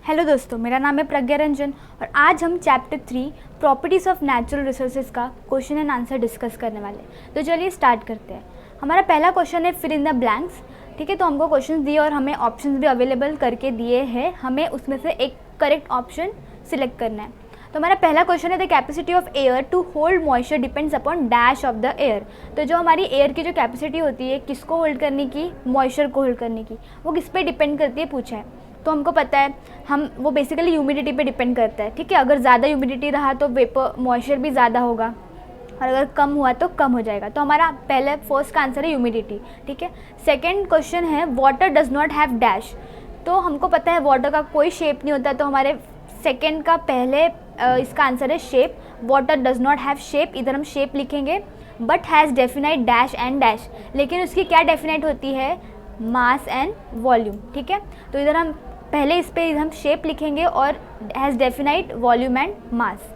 Hello दोस्तों, मेरा नाम है प्रज्ञा रंजन और आज हम chapter 3 properties of natural resources का क्वेश्चन एंड आंसर डिस्कस करने वाले हैं। तो चलिए स्टार्ट करते हैं। हमारा पहला क्वेश्चन है फिल इन द ब्लैंक्स। ठीक है, तो हमको क्वेश्चन दिए और हमें ऑप्शंस भी अवेलेबल करके दिए हैं। हमें उसमें से एक करेक्ट ऑप्शन सिलेक्ट करना है। तो हमारा पहला क्वेश्चन है the capacity of air to hold moisture depends upon dash of the air. तो जो हमारी एयर की जो कैपेसिटी होती है किसको होल्ड करने की, मॉइस्चर को होल्ड करने की, वो किस पे डिपेंड करती है पूछा है। तो हमको पता है वो बेसिकली ह्यूमिडिटी पे डिपेंड करता है। ठीक है, अगर ज़्यादा ह्यूमिडिटी रहा तो वेपर मॉइस्चर भी ज़्यादा होगा और अगर कम हुआ तो कम हो जाएगा। तो हमारा पहले फर्स्ट का आंसर है ह्यूमिडिटी। ठीक है, सेकंड क्वेश्चन है water does not have dash. तो हमको पता है वाटर का कोई शेप नहीं होता, तो हमारे सेकेंड का पहले इसका आंसर है shape. Water does not have shape, इधर हम शेप लिखेंगे, but has definite dash and dash. लेकिन उसकी क्या डेफिनाइट होती है, मास एंड वॉल्यूम। ठीक है, तो इधर हम पहले इस पे हम शेप लिखेंगे और has definite volume and mass.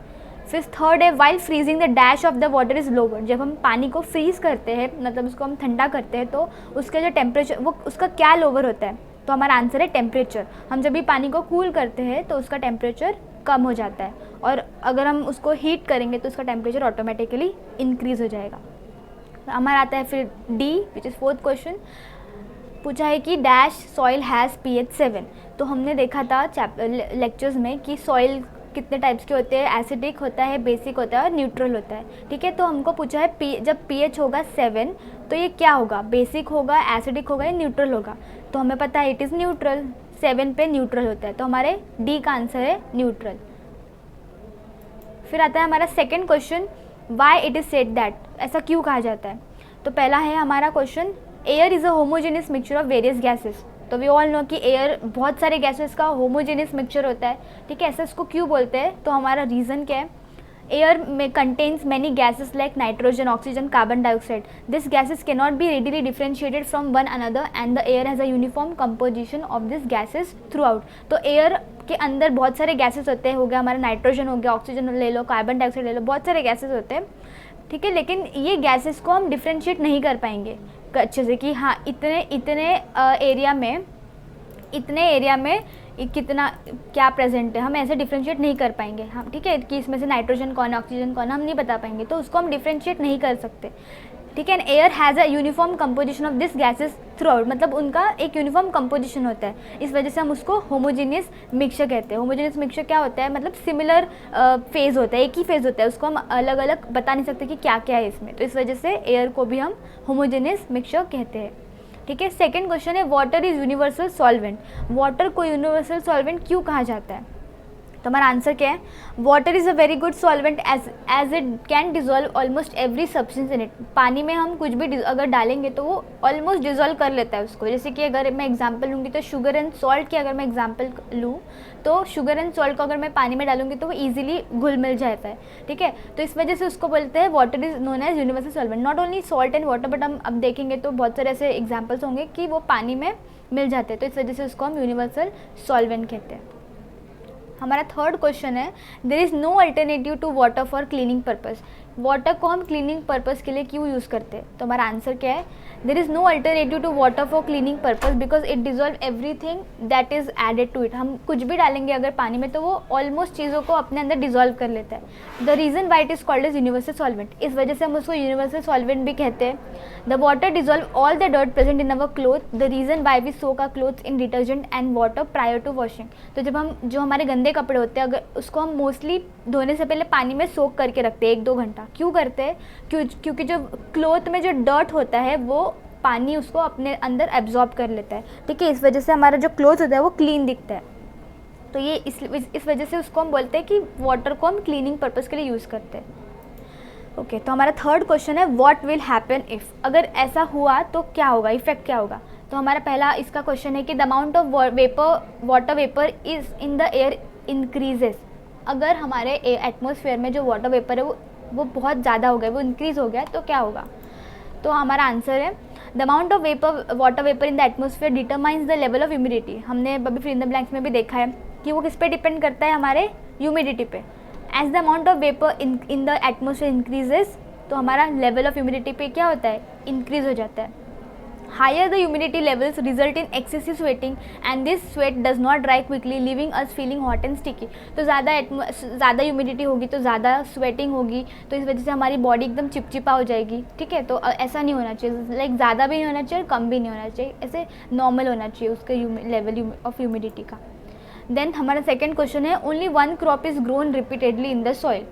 फिर थर्ड है while freezing the dash of the water is lower. जब हम पानी को फ्रीज़ करते हैं, मतलब उसको हम ठंडा करते हैं, तो उसका जो टेम्परेचर वो उसका क्या लोअर होता है। तो हमारा आंसर है टेम्परेचर। हम जब भी पानी को कूल करते हैं तो उसका टेम्परेचर कम हो जाता है और अगर हम उसको हीट करेंगे तो उसका टेम्परेचर ऑटोमेटिकली इंक्रीज़ हो जाएगा। हमारा आता है फिर D which is fourth question. पूछा है कि डैश सॉइल हैज़ pH 7। तो हमने देखा था लेक्चर्स में कि सॉइल कितने टाइप्स के होते हैं, एसिडिक होता है, बेसिक होता है और न्यूट्रल होता है। ठीक है, तो हमको पूछा है जब pH होगा 7 तो ये क्या होगा, बेसिक होगा, एसिडिक होगा या न्यूट्रल होगा। तो हमें पता है इट इज़ न्यूट्रल, 7 पे न्यूट्रल होता है, तो हमारे डी का आंसर है न्यूट्रल। फिर आता है हमारा second question, Y it is said that. ऐसा क्यों कहा जाता है। तो पहला है हमारा question, air is a homogeneous mixture of various gases. तो वी ऑल नो कि एयर बहुत सारे गैसेस का होमोजेनियस मिक्सचर होता है। ठीक है, ऐसा इसको क्यों बोलते हैं। तो हमारा रीज़न क्या है, एयर में contains many gases like nitrogen, oxygen, carbon dioxide. This gases can not be readily differentiated from one another and the air has a uniform composition of this gases through out. तो air के अंदर बहुत सारे gases होते हैं, हो गया हमारा नाइट्रोजन, हो गया ऑक्सीजन ले लो, कार्बन डाइऑक्साइड ले लो, बहुत सारे गैसेस होते हैं। ठीक है, लेकिन ये गैसेस को हम डिफ्रेंशिएट नहीं कर पाएंगे अच्छे से कि हाँ इतने एरिया में कितना क्या प्रेजेंट है, हम ऐसे डिफ्रेंशिएट नहीं कर पाएंगे हम। ठीक है, कि इसमें से नाइट्रोजन कौन है, ऑक्सीजन कौन है, हम नहीं बता पाएंगे, तो उसको हम डिफ्रेंशिएट नहीं कर सकते। ठीक है, air has a uniform composition of this gases through out, मतलब उनका एक यूनिफॉर्म कंपोजिशन होता है, इस वजह से हम उसको होमोजीनियस मिक्सचर कहते हैं। होमोजीनियस मिक्सचर क्या होता है, मतलब सिमिलर फेज़ होता है, एक ही फेज़ होता है, उसको हम अलग अलग बता नहीं सकते कि क्या क्या है इसमें, तो इस वजह से एयर को भी हम होमोजीनियस मिक्सचर कहते हैं। ठीक है, सेकंड क्वेश्चन है water is universal solvent. Water को यूनिवर्सल सॉल्वेंट क्यों कहा जाता है। तो हमारा आंसर क्या है, water is a very good solvent as it can dissolve almost every substance in it. पानी में हम कुछ भी अगर डालेंगे तो वो ऑलमोस्ट डिजोल्व कर लेता है उसको। जैसे कि अगर मैं एग्जांपल लूँगी तो शुगर एंड सॉल्ट की अगर मैं एग्जांपल लूँ तो शुगर एंड सॉल्ट को अगर मैं पानी में डालूंगी तो वो ईजिली घुल मिल जाता है। ठीक है, तो इस वजह से उसको बोलते हैं water is known as universal solvent. Not only salt and water, but हम अब देखेंगे तो बहुत सारे ऐसे एग्जाम्पल्स होंगे कि वो पानी में मिल जाते हैं, तो इस वजह से उसको हम यूनिवर्सल सॉल्वेंट कहते हैं। हमारा थर्ड क्वेश्चन है there is no alternative to water for cleaning purpose. Water को हम क्लीनिंग पर्पस के लिए क्यों यूज़ करते हैं। तो हमारा आंसर क्या है, there is no alternative to water for cleaning purpose because it dissolve everything that is added to it. हम कुछ भी डालेंगे अगर पानी में तो वो ऑलमोस्ट चीज़ों को अपने अंदर डिजोल्व कर लेता है। The reason why it is called as universal solvent, इस वजह से हम उसको यूनिवर्सल सॉल्वेंट भी कहते हैं। The water dissolve all the dirt present in our cloth. The reason why we soak our clothes in detergent and water prior to washing. तो जब हम जो हमारे गंदे कपड़े होते हैं अगर उसको हम मोस्टली धोने से पहले पानी में सोक करके रखते हैं 1-2 घंटा। क्यों करते हैं, क्योंकि जो क्लोथ में जो डर्ट होता है वो पानी उसको अपने अंदर एब्जॉर्ब कर लेता है। ठीक है, इस वजह से हमारा जो क्लोथ होता है वो क्लीन दिखता है। तो ये इस वजह से उसको हम बोलते हैं कि वाटर को हम क्लीनिंग पर्पज़ के लिए यूज़ करते हैं। ओके, तो हमारा थर्ड क्वेश्चन है व्हाट विल हैपन इफ़। अगर ऐसा हुआ तो क्या होगा, इफेक्ट क्या होगा। तो हमारा पहला इसका क्वेश्चन है कि the amount of water vapour is in the air increases. अगर हमारे एटमॉस्फेयर में जो वाटर वेपर है वो बहुत ज़्यादा हो गया, वो इंक्रीज़ हो गया तो क्या होगा। तो हमारा आंसर है the amount of water vapour in the atmosphere determines the level of humidity. हमने अभी फिल इन द ब्लैंक्स में भी देखा है कि वो किस पे डिपेंड करता है, हमारे ह्यूमिडिटी पे। As the amount of vapour in the atmosphere increases, तो हमारा लेवल ऑफ ह्यूमिडिटी पे क्या होता है, इंक्रीज़ हो जाता है। Higher the humidity levels result in excessive sweating and this sweat does not dry quickly leaving us feeling hot and sticky. तो ज़्यादा ह्यूमिडिटी होगी तो ज़्यादा स्वेटिंग होगी, तो इस वजह से हमारी बॉडी एकदम चिपचिपा हो जाएगी. ठीक है, तो ऐसा नहीं होना चाहिए. लाइक ज़्यादा भी नहीं होना चाहिए और कम भी नहीं होना चाहिए, ऐसे नॉर्मल होना चाहिए उसका लेवल ऑफ ह्यूमिडिटी का. देन हमारा सेकेंड क्वेश्चन है only one crop is grown repeatedly in the soil.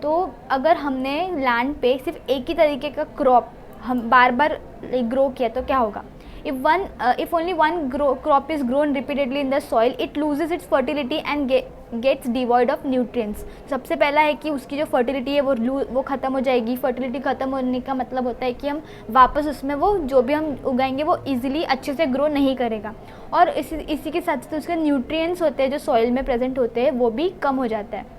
तो अगर हमने लैंड पे सिर्फ एक ही तरीके का क्रॉप हम बार बार ग्रो किया तो क्या होगा. If only one crop is grown repeatedly in the soil it loses its fertility and gets devoid of nutrients. सबसे पहला है कि उसकी जो फर्टिलिटी है वो ख़त्म हो जाएगी. फर्टिलिटी ख़त्म होने का मतलब होता है कि हम वापस उसमें वो जो भी हम उगाएंगे वो ईजिली अच्छे से ग्रो नहीं करेगा. और इसी के साथ साथ उसके न्यूट्रिएंट्स होते हैं जो सॉइल में प्रेजेंट होते हैं वो भी कम हो जाता है.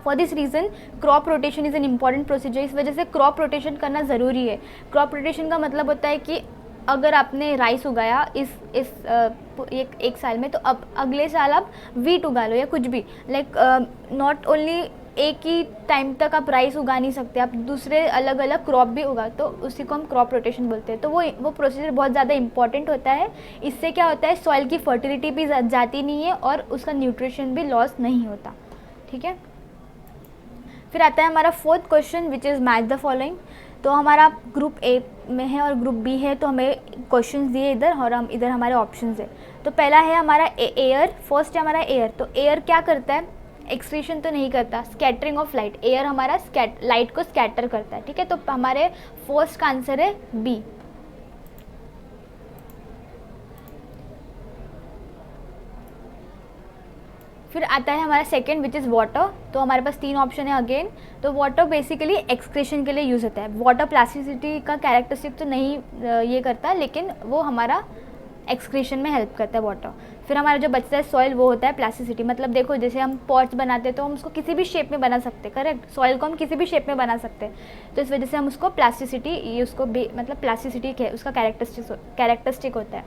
For this reason crop rotation is an important procedure. इस वजह से क्रॉप रोटेशन करना ज़रूरी है. क्रॉप रोटेशन का मतलब होता है कि अगर आपने राइस उगाया एक साल में, तो अब अगले साल आप वीट उगा लो या कुछ भी. लाइक नॉट ओनली एक ही टाइम तक आप राइस उगा नहीं सकते, आप दूसरे अलग अलग क्रॉप भी उगा, तो उसी को हम क्रॉप रोटेशन बोलते हैं. तो वो प्रोसीजर बहुत ज़्यादा इंपॉर्टेंट होता है. इससे क्या होता है, सॉइल की फर्टिलिटी भी जाती नहीं है और उसका न्यूट्रिशन भी लॉस नहीं होता. ठीक है, फिर आता है हमारा fourth question which is match the following. तो हमारा ग्रुप ए में है और ग्रुप बी है, तो हमें क्वेश्चंस दिए इधर और हम इधर हमारे ऑप्शंस है. तो पहला है हमारा एयर. फर्स्ट है हमारा एयर. तो एयर क्या करता है, एक्सक्रीशन तो नहीं करता, स्कैटरिंग ऑफ लाइट. एयर हमारा लाइट को स्कैटर करता है. ठीक है, तो हमारे फर्स्ट का आंसर है बी. फिर आता है हमारा सेकेंड विच इज़ वाटर. तो हमारे पास 3 ऑप्शन है अगेन. तो वाटर बेसिकली एक्सक्रीशन के लिए यूज़ होता है. वाटर प्लास्टिसिटी का कैरेक्टरिस्टिक तो नहीं ये करता, लेकिन वो हमारा एक्सक्रीशन में हेल्प करता है वाटर. फिर हमारा जो बचता है सॉइल वो होता है प्लास्टिसिटी. मतलब देखो जैसे हम पॉट्स बनाते हैं तो हम उसको किसी भी शेप में बना सकते हैं, करेक्ट. सॉइल को हम किसी भी शेप में बना सकते हैं, तो इस वजह से हम उसको प्लास्टिसिटी, ये उसको मतलब प्लास्टिसिटी है उसका कैरेक्टरिस्टिक होता है.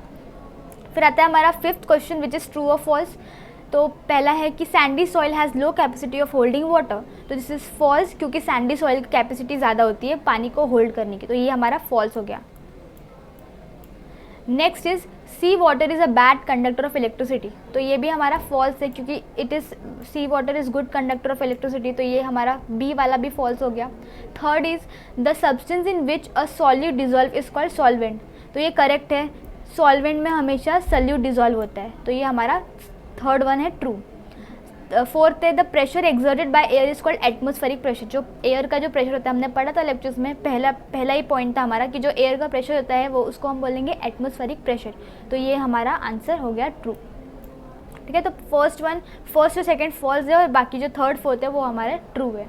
फिर आता है हमारा fifth question which is true और फॉल्स. तो पहला है कि Sandy soil has low capacity of holding water. तो दिस इज़ फॉल्स, क्योंकि सैंडी सॉइल की कैपेसिटी ज़्यादा होती है पानी को होल्ड करने की. तो ये हमारा फॉल्स हो गया. Next is sea water is a bad conductor of electricity. तो ये भी हमारा फॉल्स है, क्योंकि sea water is good conductor of electricity. तो ये हमारा बी वाला भी फॉल्स हो गया. Third is the substance in which a solute dissolve is called solvent. तो ये करेक्ट है, सॉल्वेंट में हमेशा सल्यूट डिजॉल्व होता है. तो ये हमारा थर्ड वन है ट्रू. फोर्थ है the pressure exerted by air is called atmospheric pressure. जो एयर का जो प्रेशर होता है, हमने पढ़ा था लेक्चर्स में, पहला ही पॉइंट था हमारा कि जो एयर का प्रेशर होता है वो उसको हम बोलेंगे एटमॉस्फेरिक प्रेशर. तो ये हमारा आंसर हो गया ट्रू. ठीक है, तो फर्स्ट और सेकेंड फॉल्स है और बाकी जो थर्ड फोर्थ है वो हमारा ट्रू है.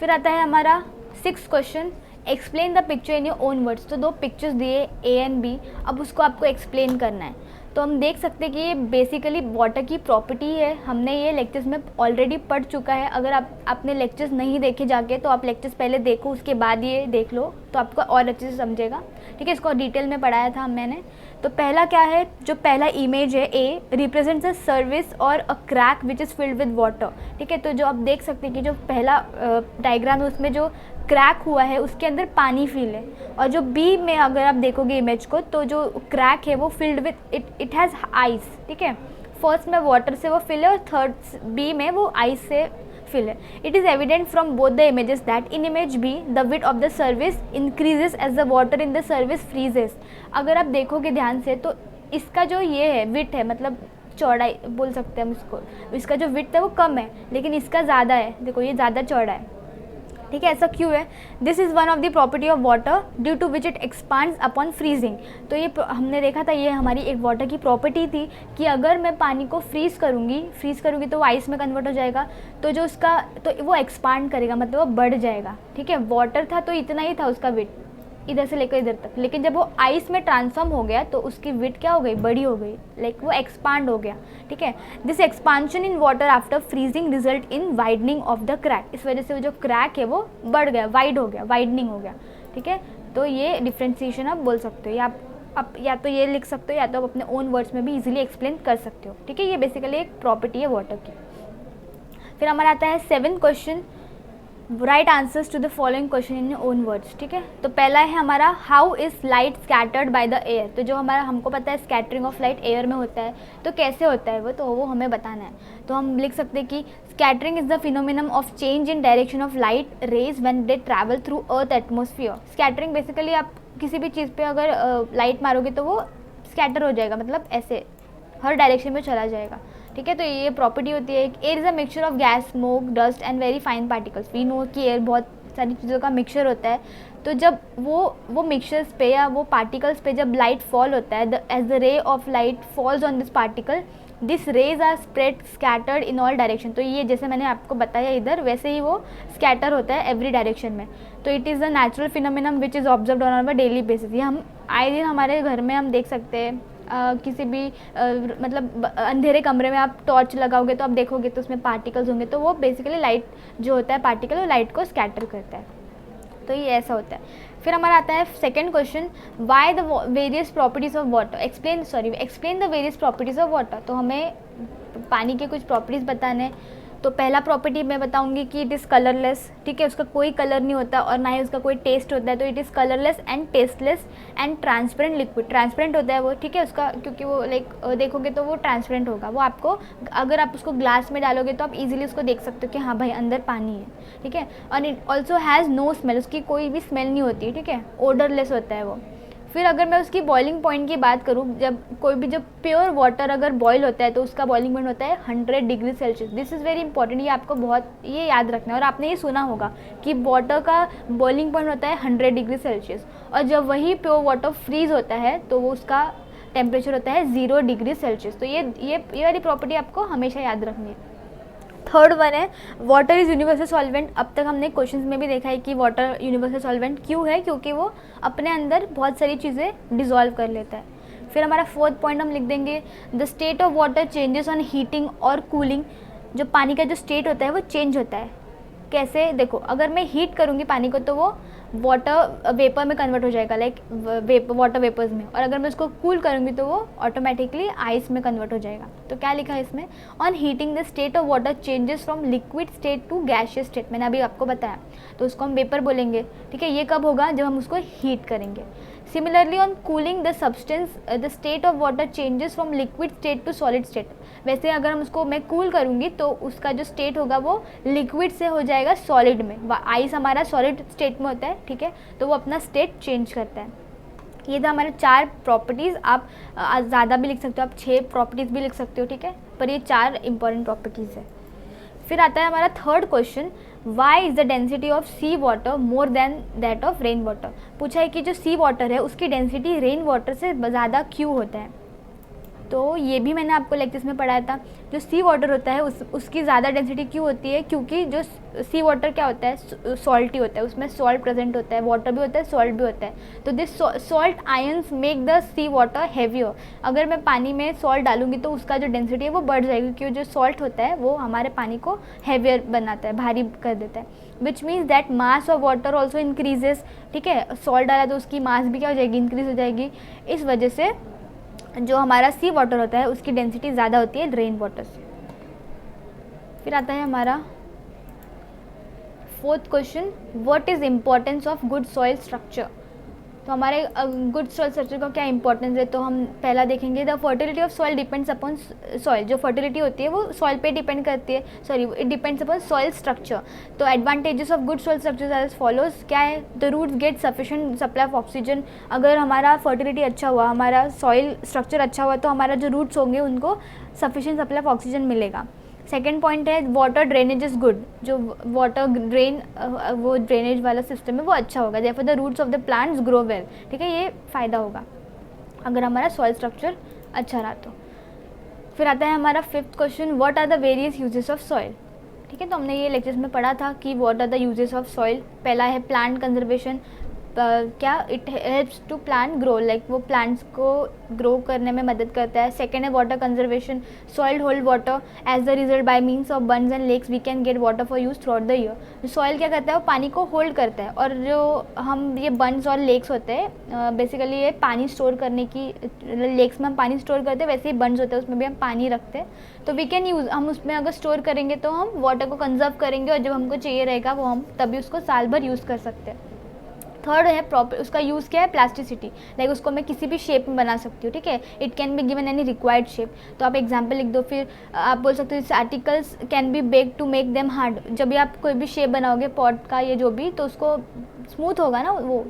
फिर आता है हमारा sixth question, explain the picture in your own words. तो 2 पिक्चर्स दिए ए एंड बी, अब उसको आपको एक्सप्लेन करना है. तो हम देख सकते हैं कि ये बेसिकली वाटर की प्रॉपर्टी है. हमने ये लेक्चर्स में ऑलरेडी पढ़ चुका है. अगर आपने लेक्चर्स नहीं देखे जाके तो आप लेक्चर्स पहले देखो, उसके बाद ये देख लो तो आपको और अच्छे से समझेगा. ठीक है, इसको डिटेल में पढ़ाया था मैंने. तो पहला क्या है, जो पहला इमेज है ए रिप्रेजेंट्स अ सर्विस और a crack which is filled with water. ठीक है, तो जो आप देख सकते हैं कि जो पहला डायग्राम है उसमें जो क्रैक हुआ है उसके अंदर पानी फिल है, और जो बी में अगर आप देखोगे इमेज को तो जो क्रैक है वो filled with it has ice. ठीक है, फर्स्ट में वाटर से वो फिल है और थर्ड बी में वो आइस से फिल है. It is evident from both the images that in image B the width of the crevice increases as the water in the crevice freezes. अगर आप देखोगे ध्यान से तो इसका जो ये है विड्थ है, मतलब चौड़ाई बोल सकते हैं हम इसको, इसका जो विड्थ है वो कम है लेकिन इसका ज़्यादा है. देखो ये ज़्यादा चौड़ा है. ठीक है, ऐसा क्यों है. This is one of the property of water due to which it expands upon freezing. तो ये हमने देखा था, ये हमारी एक वाटर की प्रॉपर्टी थी कि अगर मैं पानी को फ्रीज़ करूँगी तो वो आइस में कन्वर्ट हो जाएगा, तो जो उसका तो वो एक्सपांड करेगा, मतलब वो बढ़ जाएगा. ठीक है, वाटर था तो इतना ही था उसका विड्थ, इधर से लेकर इधर तक, लेकिन जब वो आइस में ट्रांसफॉर्म हो गया तो उसकी विड्थ क्या हो गई, बड़ी हो गई, लाइक वो एक्सपांड हो गया. ठीक है, this expansion in water after freezing result in widening of the crack. इस वजह से वो जो क्रैक है वो बढ़ गया, वाइड हो गया, वाइडनिंग हो गया. ठीक है, तो ये डिफ्रेंसिएशन आप बोल सकते हो, या आप या तो ये लिख सकते हो या तो आप अपने ओन वर्ड्स में भी इजीली एक्सप्लेन कर सकते हो. ठीक है, ये बेसिकली एक प्रॉपर्टी है वाटर की. फिर हमारा आता है 7th question, write answers to the following question in own words, ठीक है। तो पहला है हमारा how is light scattered by the air. तो जो हमारा हमको पता है स्कैटरिंग ऑफ लाइट एयर में होता है, तो कैसे होता है वो, तो वो हमें बताना है। तो हम लिख सकते हैं कि scattering is the phenomenon of change in direction of light rays when they travel through earth atmosphere. Scattering basically आप किसी भी चीज़ पे अगर लाइट मारोगे तो वो स्कैटर हो जाएगा, मतलब ऐसे हर डायरेक्शन में चला जाएगा, ठीक है। तो ये प्रॉपर्टी होती है। Air is a mixture of gas, smoke, dust and very fine particles. We know कि एयर बहुत सारी चीज़ों का मिक्सचर होता है। तो जब वो मिक्सचर्स पे या वो पार्टिकल्स पे जब लाइट फॉल होता है, as the ray of light falls on this particle, this rays are spread scattered in all direction. तो ये जैसे मैंने आपको बताया इधर, वैसे ही वो स्कैटर होता है एवरी डायरेक्शन में। तो it is a natural phenomenon which is observed on our daily basis. ये हम आए दिन हमारे घर में हम देख सकते हैं। किसी भी मतलब अंधेरे कमरे में आप टॉर्च लगाओगे तो आप देखोगे तो उसमें पार्टिकल्स होंगे, तो वो बेसिकली लाइट जो होता है पार्टिकल, वो लाइट को स्कैटर करता है। तो ये ऐसा होता है। फिर हमारा आता है second question, why the various properties of water, explain the various properties of water. तो हमें पानी के कुछ प्रॉपर्टीज़ बताने। तो पहला प्रॉपर्टी मैं बताऊंगी कि इट इज़ कलरलेस, ठीक है, उसका कोई कलर नहीं होता और ना ही उसका कोई टेस्ट होता है। तो it is colourless and tasteless and transparent liquid. Transparent होता है वो, ठीक है, उसका क्योंकि वो लाइक देखोगे तो वो ट्रांसपेरेंट होगा। वो आपको अगर आप उसको ग्लास में डालोगे तो आप इजीली उसको देख सकते हो कि हाँ भाई अंदर पानी है, ठीक है। और it also has no smell, उसकी कोई भी स्मेल नहीं होती, ठीक है, ओडरलेस होता है वो। फिर अगर मैं उसकी बॉइलिंग पॉइंट की बात करूँ, जब प्योर वाटर अगर बॉईल होता है तो उसका बॉइलिंग पॉइंट होता है 100 degree Celsius. This is very important, ये आपको बहुत ये याद रखना है। और आपने ये सुना होगा कि वाटर का बॉइलिंग पॉइंट होता है 100 डिग्री सेल्सियस, और जब वही प्योर वाटर फ्रीज होता है तो वो उसका टेम्परेचर होता है 0 डिग्री सेल्सियस। तो ये वाली प्रॉपर्टी आपको हमेशा याद रखनी है। थर्ड वन है वाटर इज़ यूनिवर्सल सॉल्वेंट। अब तक हमने क्वेश्चंस में भी देखा है कि वाटर यूनिवर्सल सॉल्वेंट क्यों है, क्योंकि वो अपने अंदर बहुत सारी चीज़ें डिज़ोल्व कर लेता है। फिर हमारा फोर्थ पॉइंट हम लिख देंगे, the state of water changes on heating और कूलिंग। जो पानी का जो स्टेट होता है वो चेंज होता है। कैसे, देखो, अगर मैं हीट करूँगी पानी को तो वो वाटर वेपर में कन्वर्ट हो जाएगा, लाइक वाटर वेपर्स में। और अगर मैं उसको कूल करूँगी तो वो ऑटोमेटिकली आइस में कन्वर्ट हो जाएगा। तो क्या लिखा है इसमें, on heating the state of water changes from liquid state to gaseous state. मैंने अभी आपको बताया, तो उसको हम वेपर बोलेंगे, ठीक है। ये कब होगा, जब हम उसको हीट करेंगे। Similarly on cooling the substance the state of water changes from liquid state to solid state. वैसे अगर हम उसको मैं कूल करूँगी तो उसका जो स्टेट होगा वो लिक्विड से हो जाएगा सॉलिड में। आइस हमारा सॉलिड स्टेट में होता है, ठीक है, तो वो अपना स्टेट चेंज करता है। ये था हमारे 4 प्रॉपर्टीज़। आप ज़्यादा भी लिख सकते हो, आप 6 प्रॉपर्टीज़ भी लिख सकते हो, ठीक है, पर ये 4 इंपॉर्टेंट प्रॉपर्टीज़ है। फिर आता है हमारा third question, why is the density of sea water more than that of rain water. पूछा है कि जो सी वाटर है उसकी डेंसिटी रेन वाटर से ज़्यादा क्यों होता है। तो ये भी मैंने आपको लेक्चर्स में पढ़ाया था। जो सी वाटर होता है उसकी ज़्यादा डेंसिटी क्यों होती है, क्योंकि जो सी वाटर क्या होता है, सॉल्टी होता है, उसमें सॉल्ट प्रेजेंट होता है, वाटर भी होता है, सॉल्ट भी होता है। तो this salt ions make the sea water heavier. अगर मैं पानी में सॉल्ट डालूंगी तो उसका जो डेंसिटी है वो बढ़ जाएगी, क्योंकि जो सॉल्ट होता है वो हमारे पानी को हेवियर बनाता है, भारी कर देता है। Which means that mass of water also increases, ठीक है, सॉल्ट डाला तो उसकी मास भी क्या हो जाएगी, इंक्रीज हो जाएगी। इस वजह से जो हमारा सी वाटर होता है उसकी डेंसिटी ज़्यादा होती है रेन वाटर से। फिर आता है हमारा fourth question, what is importance of good soil structure. तो हमारे गुड सॉइल स्ट्रक्चर का क्या इंपॉर्टेंस है, तो हम पहला देखेंगे, the fertility of soil depends upon soil. जो फर्टिलिटी होती है वो सॉइल पे डिपेंड करती है, sorry, it depends upon soil structure. तो advantages of good soil structure as follows, क्या है, the roots get sufficient supply of oxygen. अगर हमारा फर्टिलिटी अच्छा हुआ, हमारा सॉइल स्ट्रक्चर अच्छा हुआ, तो हमारा जो रूट्स होंगे उनको सफिशिएंट सप्लाई ऑफ ऑक्सीजन मिलेगा। सेकेंड पॉइंट है वाटर ड्रेनेज इज गुड। जो वाटर ड्रेन वो ड्रेनेज वाला सिस्टम है वो अच्छा होगा, therefore the roots of the plants grow well, ठीक है, ये फ़ायदा होगा अगर हमारा सॉइल स्ट्रक्चर अच्छा रहा तो। फिर आता है हमारा fifth question, what are the various uses of soil. ठीक है, तो हमने ये लेक्चर्स में पढ़ा था कि what are the uses of soil. पहला है प्लांट कंजर्वेशन, क्या it helps to plant grow, like वो प्लांट्स को ग्रो करने में मदद करता है. सेकेंड है water conservation. Soil hold water as the result by means of bunds and lakes we can get water for use throughout the year. Soil क्या करता है, वो पानी को होल्ड करता है. और जो हम ये बंड्स और लेक्स होते हैं बेसिकली ये पानी स्टोर करने की, लेक्स में हम पानी स्टोर करते हैं, वैसे ही बंड्स होते हैं उसमें भी हम पानी रखते हैं. तो वी कैन यूज़, हम उसमें अगर स्टोर करेंगे तो हम वाटर को कंजर्व करेंगे और जब हमको चाहिए रहेगा वो हम तभी उसको साल भर यूज़ कर सकते हैं. थर्ड है प्रॉपर, उसका यूज़ क्या है, प्लास्टिसिटी. लाइक उसको मैं किसी भी शेप में बना सकती हूँ, ठीक है. It can be given any required shape. तो आप एग्जांपल लिख दो, फिर आप बोल सकते हो this articles can be bake to make them hard. जब भी आप कोई भी शेप बनाओगे पॉट का ये जो भी, तो उसको स्मूथ होगा ना वो,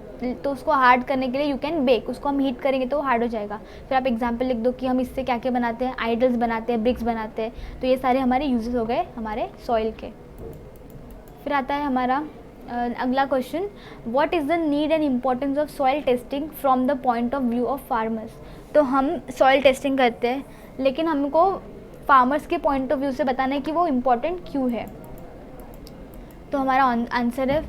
तो उसको हार्ड करने के लिए यू कैन बेक, उसको हम हीट करेंगे तो वो हार्ड हो जाएगा. फिर आप एग्जांपल लिख दो कि हम इससे क्या क्या बनाते हैं, आइडल्स बनाते हैं, ब्रिक्स बनाते हैं. तो ये सारे हमारे यूजेस हो गए हमारे सॉइल के. फिर आता है हमारा अगला question, what is the need and importance of soil testing from the point of view of farmers. तो हम सॉइल टेस्टिंग करते हैं, लेकिन हमको फार्मर्स के पॉइंट ऑफ व्यू से बताना है कि वो इम्पोर्टेंट क्यों है. तो हमारा आंसर है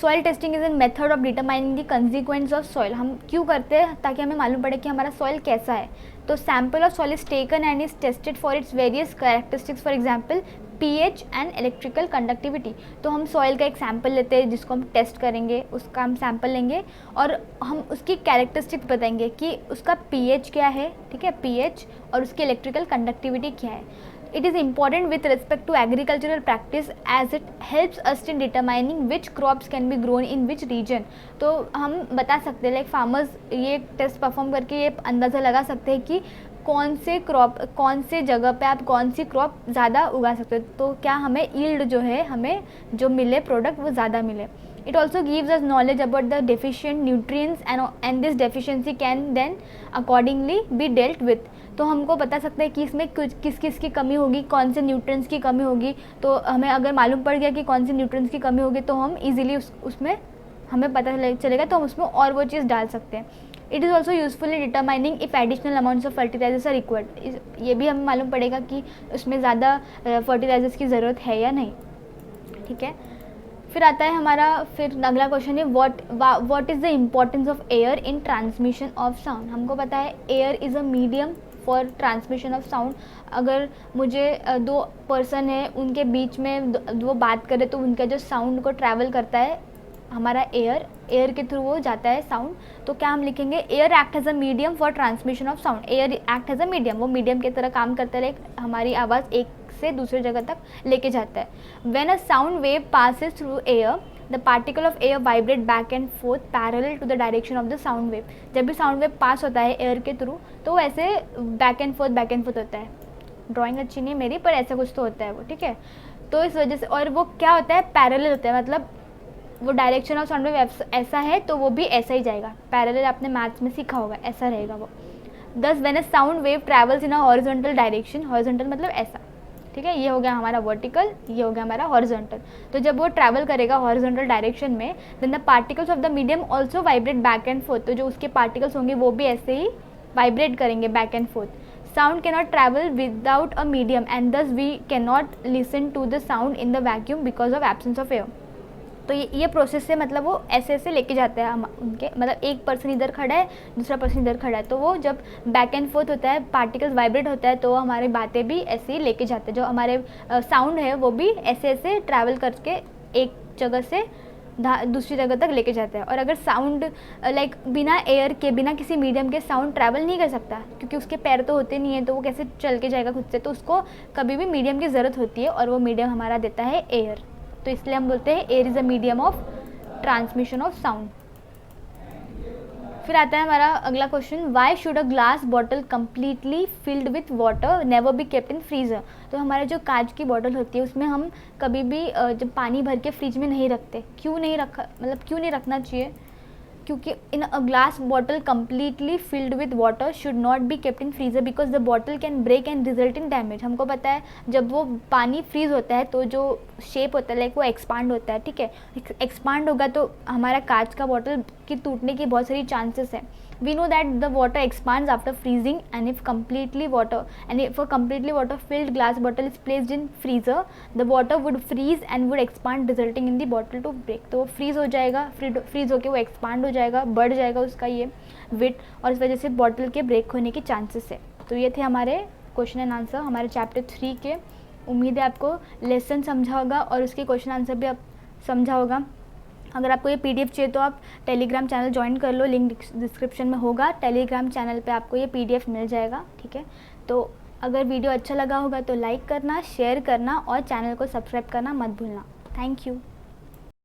soil testing is an method of determining the consequence of soil. हम क्यों करते हैं, ताकि हमें मालूम पड़े कि हमारा सॉइल कैसा है. तो sample of soil is taken and is tested for its various characteristics, for example pH and electrical conductivity. तो हम सॉइल का एक सैम्पल लेते हैं जिसको हम टेस्ट करेंगे, उसका हम सैम्पल लेंगे और हम उसकी कैरेक्टरिस्टिक्स बताएंगे कि उसका pH क्या है, ठीक है, pH, और उसकी इलेक्ट्रिकल कंडक्टिविटी क्या है. It is important with respect to agricultural practice as it helps us in determining which crops can be grown in which region. तो हम बता सकते हैं, लाइक फार्मर्स ये टेस्ट परफॉर्म करके ये अंदाज़ा लगा सकते हैं कि कौन से क्रॉप, कौन से जगह पे आप कौन सी क्रॉप ज़्यादा उगा सकते हो, तो क्या हमें यील्ड जो है, हमें जो मिले प्रोडक्ट वो ज़्यादा मिले. It also gives us knowledge about the deficient nutrients and this deficiency can then accordingly be dealt with. तो हमको बता सकते हैं कि इसमें किस किस की कमी होगी, कौन से न्यूट्रिएंट्स की कमी होगी. तो हमें अगर मालूम पड़ गया कि कौन से न्यूट्रिएंट्स की कमी होगी तो हम इजीली उसमें हमें पता चलेगा, तो हम उसमें और वो चीज़ डाल सकते हैं. It is also useful in determining if additional amounts of fertilizers are required. ये भी हमें मालूम पड़ेगा कि उसमें ज़्यादा फर्टिलाइजर्स की ज़रूरत है या नहीं, ठीक है. फिर आता है हमारा, फिर अगला क्वेश्चन है what is the importance of air in transmission of sound. हमको पता है air is a medium for transmission of sound. अगर मुझे दो पर्सन है, उनके बीच में वो बात करे तो उनका जो साउंड को ट्रैवल करता है हमारा एयर के थ्रू वो जाता है साउंड. तो क्या हम लिखेंगे, air act as a medium for transmission of sound. Air act as a medium, वो मीडियम की तरह काम करता है, हमारी आवाज़ एक से दूसरी जगह तक लेके जाता है. When a sound wave passes through air the particle of air vibrate back and forth parallel to the direction of the sound wave. जब भी साउंड वेव पास होता है एयर के थ्रू तो ऐसे बैक एंड फोर्थ होता है. ड्राइंग अच्छी नहीं है मेरी, पर ऐसा कुछ तो होता है वो, ठीक है. तो इस वजह से, और वो क्या होता है, पैरेलल होता है, मतलब वो डायरेक्शन ऑफ साउंड वेव ऐसा है तो वो भी ऐसा ही जाएगा. पैरेलल आपने मैथ्स में सीखा होगा, ऐसा रहेगा वो. दस when a sound wave travels in a horizontal direction, horizontal मतलब ऐसा, ठीक है. ये हो गया हमारा वर्टिकल, ये हो गया हमारा हॉरिजॉन्टल. तो जब वो ट्रैवल करेगा हॉरिजॉन्टल डायरेक्शन में, then the particles of the medium also vibrate back and forth. तो जो उसके पार्टिकल्स होंगे वो भी ऐसे ही वाइब्रेट करेंगे back and forth. Sound cannot travel without a medium and thus we cannot listen to the sound in the vacuum because of absence of air. तो ये प्रोसेस से मतलब वो ऐसे ऐसे लेके जाते हैं हम उनके, मतलब एक पर्सन इधर खड़ा है, दूसरा पर्सन इधर खड़ा है, तो वो जब बैक एंड फोर्थ होता है, पार्टिकल्स वाइब्रेट होता है, तो हमारी बातें भी ऐसे ही लेके जाते हैं. जो हमारे साउंड है वो भी ऐसे ऐसे ट्रैवल करके एक जगह से दूसरी जगह तक लेके जाते हैं. और अगर साउंड लाइक बिना एयर के, बिना किसी मीडियम के साउंड ट्रैवल नहीं कर सकता, क्योंकि उसके पैर तो होते नहीं है, तो वो कैसे चल के जाएगा खुद से. तो उसको कभी भी मीडियम की ज़रूरत होती है और वो मीडियम हमारा देता है एयर. तो इसलिए हम बोलते हैं air is a medium of transmission of sound. फिर आता है हमारा अगला question, why should a glass bottle completely filled with water never be kept in freezer. तो हमारा जो कांच की बॉटल होती है उसमें हम कभी भी जब पानी भर के फ्रिज में नहीं रखते. क्यों नहीं रखा, मतलब क्यों नहीं रखना चाहिए, क्योंकि in a glass bottle completely filled with water should not be kept in freezer because the bottle can break and result in damage. हमको पता है जब वो पानी फ्रीज होता है तो जो शेप होता है लाइक वो एक्सपांड होता है, ठीक है. एक्सपांड होगा तो हमारा कांच का बॉटल की टूटने की बहुत सारी चांसेस है. we know that the water expands after freezing, and if a completely water filled glass bottle is placed in freezer, the water would freeze and would expand, resulting in the bottle to break. तो वो freeze हो जाएगा, freeze होके वो expand हो जाएगा, बढ़ जाएगा उसका ये विट, और इस वजह से बॉटल के ब्रेक होने के चांसेस है। तो ये थे हमारे क्वेश्चन एंड आंसर हमारे चैप्टर 3 के। उम्मीद है आपको लेसन समझा होगा और उसके क्वेश्चन आंसर भी आप समझा होगा। अगर आपको ये पीडीएफ चाहिए तो आप टेलीग्राम चैनल ज्वाइन कर लो, लिंक डिस्क्रिप्शन में होगा। टेलीग्राम चैनल पे आपको ये पीडीएफ मिल जाएगा, ठीक है। तो अगर वीडियो अच्छा लगा होगा तो लाइक करना, शेयर करना और चैनल को सब्सक्राइब करना मत भूलना। Thank you.